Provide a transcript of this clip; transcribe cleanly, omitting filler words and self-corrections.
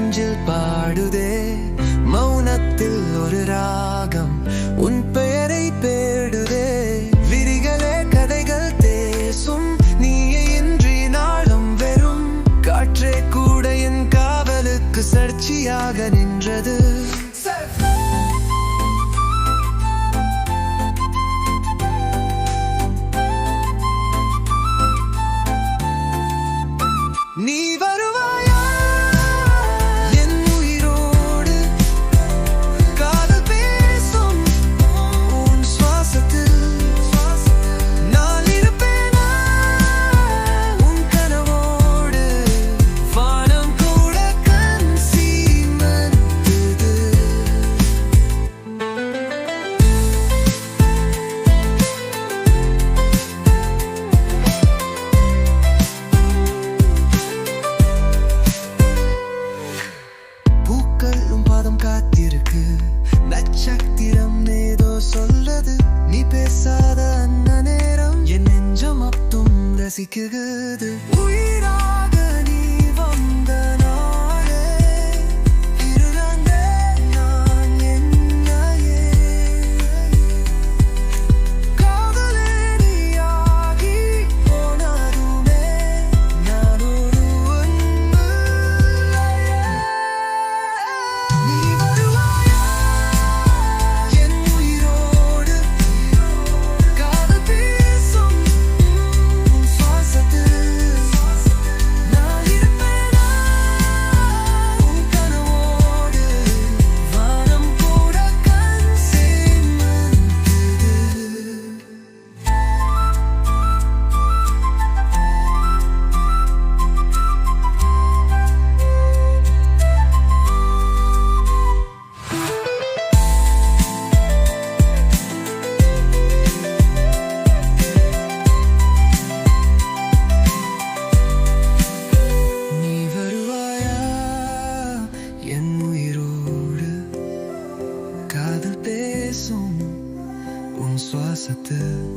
நெஞ்சில் பாடுதே மௌனத்தில் ஒரு ராகம் உன் பெயரை தேடுதே விரிகளே கதைகள் பேசும் நீயே இன்றி நாளும் வெறும் காற்றே கூட என் காவலுக்கு சாட்சியாக நின்றது நீ வருவாயா என் உயிரோடு காதல் பேசும் உன் சுவாசத்தில் நான் இருப்பேனா உன் கனவோடு வானம் கூட கண் சீமந்தது காத்திருக்கு நட்சத்திரம் ஏதோ சொல்லது நீ பேசாத அந்த நேரம் என் நெஞ்சம் மட்டும் ரசிக்குது உயிராக நீ வந்த நாளே இருந்தேன் நான் என்னையே காதலே நீயாகி போனதுமே நான் ஒரு காதல் பேசும் உன் சுவாசத்தில்